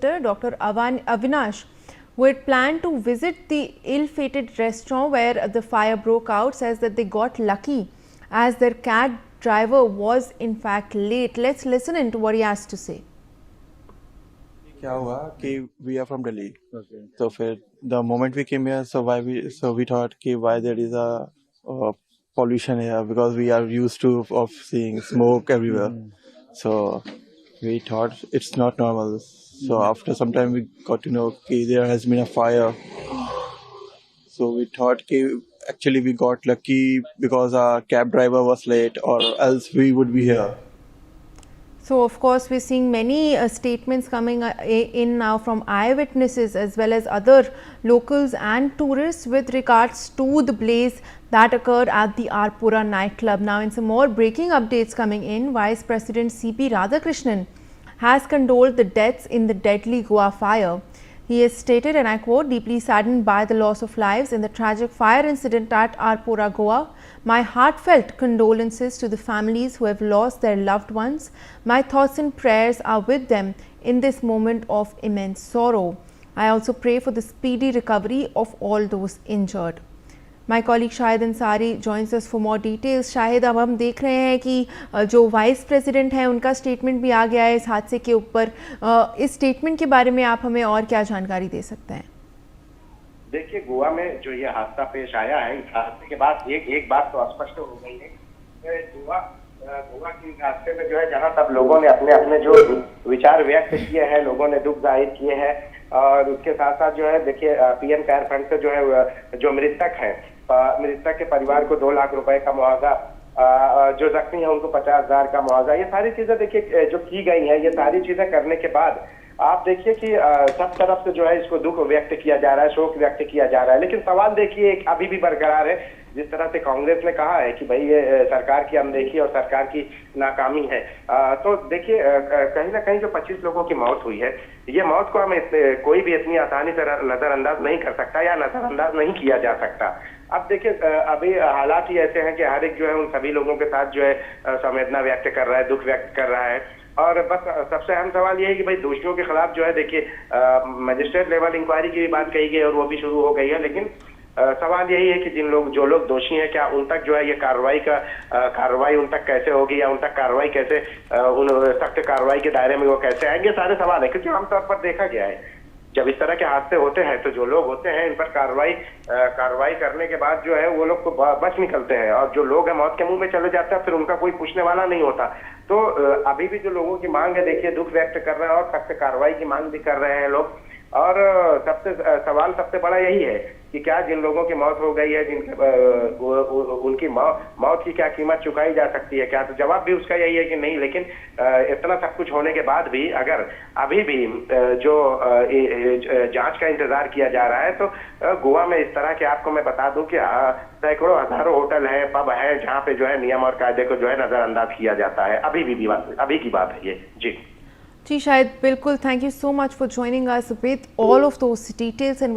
Dr. Avinash, who had planned to visit the ill-fated restaurant where the fire broke out, says that they got lucky as their cab driver was in fact late. Let's listen into what he has to say. क्या हुआ कि we are from Delhi तो फिर the moment we came here so we thought कि why there is a pollution here because we are used to of seeing smoke everywhere so we thought it's not normal so after some time we got to know कि there has been a fire so we thought कि actually we got lucky because our cab driver was late or else we would be here. So, of course, we're seeing many statements coming in now from eyewitnesses as well as other locals and tourists with regards to the blaze that occurred at the Arpura nightclub. Now, in some more breaking updates coming in, Vice President C.P. Radhakrishnan has condoled the deaths in the deadly Goa fire. He has stated, and I quote, "Deeply saddened by the loss of lives in the tragic fire incident at Arpura, Goa. My heartfelt condolences to the families who have lost their loved ones. My thoughts and prayers are with them in this moment of immense sorrow. I also pray for the speedy recovery of all those injured." My colleague Shahid Ansari joins us for more details. Shahid, अब हम देख रहे हैं कि जो vice president हैं उनका statement भी आ गया है इस हादसे के ऊपर। इस स्टेटमेंट के बारे में आप हमें और क्या जानकारी दे सकते हैं? देखिए, गोवा में जो ये हादसा पेश आया है, इस हादसे के बाद एक बात तो स्पष्ट हो गई है कि गोवा की हादसे में जो है जहां तब लोगों ने अपने अपने जो विचार व्यक्त किए हैं, लोगों ने दुख जाहिर किए हैं और उसके साथ साथ जो है देखिए पीएम केयर फंड से जो है जो मृतक है मृतक के परिवार को 2 लाख रुपए का मुआवजा, जो जख्मी है उनको 50,000 का मुआवजा, ये सारी चीजें देखिए जो की गई हैं, ये सारी चीजें करने के बाद आप देखिए कि सब तरफ से जो है इसको दुख व्यक्त किया जा रहा है, शोक व्यक्त किया जा रहा है। लेकिन सवाल देखिए एक अभी भी बरकरार है, जिस तरह से कांग्रेस ने कहा है कि भाई ये सरकार की अनदेखी और सरकार की नाकामी है। तो देखिए कहीं ना कहीं जो 25 लोगों की मौत हुई है, ये मौत को हमें कोई भी इतनी आसानी से नजरअंदाज नहीं कर सकता या नजरअंदाज नहीं किया जा सकता। अब देखिए अभी हालात ही ऐसे हैं कि हर एक जो है उन सभी लोगों के साथ जो है संवेदना व्यक्त कर रहा है, दुख व्यक्त कर रहा है और बस सबसे अहम सवाल ये है कि भाई दोषियों के खिलाफ जो है देखिए मजिस्ट्रेट लेवल इंक्वायरी की भी बात कही गई और वो भी शुरू हो गई है। लेकिन सवाल यही है कि जो लोग दोषी हैं क्या उन तक जो है ये कार्रवाई उन तक कैसे होगी या उन तक कार्रवाई कैसे उन सख्त कार्रवाई के दायरे में वो कैसे आएंगे, सारे सवाल है। क्योंकि आमतौर पर देखा गया है जब इस तरह के हादसे होते हैं तो जो लोग होते हैं इन पर कार्रवाई करने के बाद जो है वो लोग तो बच निकलते हैं और जो लोग हैं मौत के मुंह में चले जाते हैं, फिर उनका कोई पूछने वाला नहीं होता। तो अभी भी जो लोगों की मांग है देखिए दुख व्यक्त कर रहे हैं और सख्त कार्रवाई की मांग भी कर रहे हैं लोग। और सबसे बड़ा यही है कि क्या जिन लोगों की मौत हो गई है उनकी मौत की क्या कीमत चुकाई जा सकती है क्या? तो जवाब भी उसका यही है कि नहीं। लेकिन इतना सब कुछ होने के बाद भी अगर अभी भी जो जांच का इंतजार किया जा रहा है तो गोवा में इस तरह के आपको मैं बता दूं कि सैकड़ों हजारों होटल है, पब है जहां पे जो है नियम और कायदे को जो है नजरअंदाज किया जाता है। अभी की बात है ये। जी शायद बिल्कुल। Thank you so much for joining us with all of those details and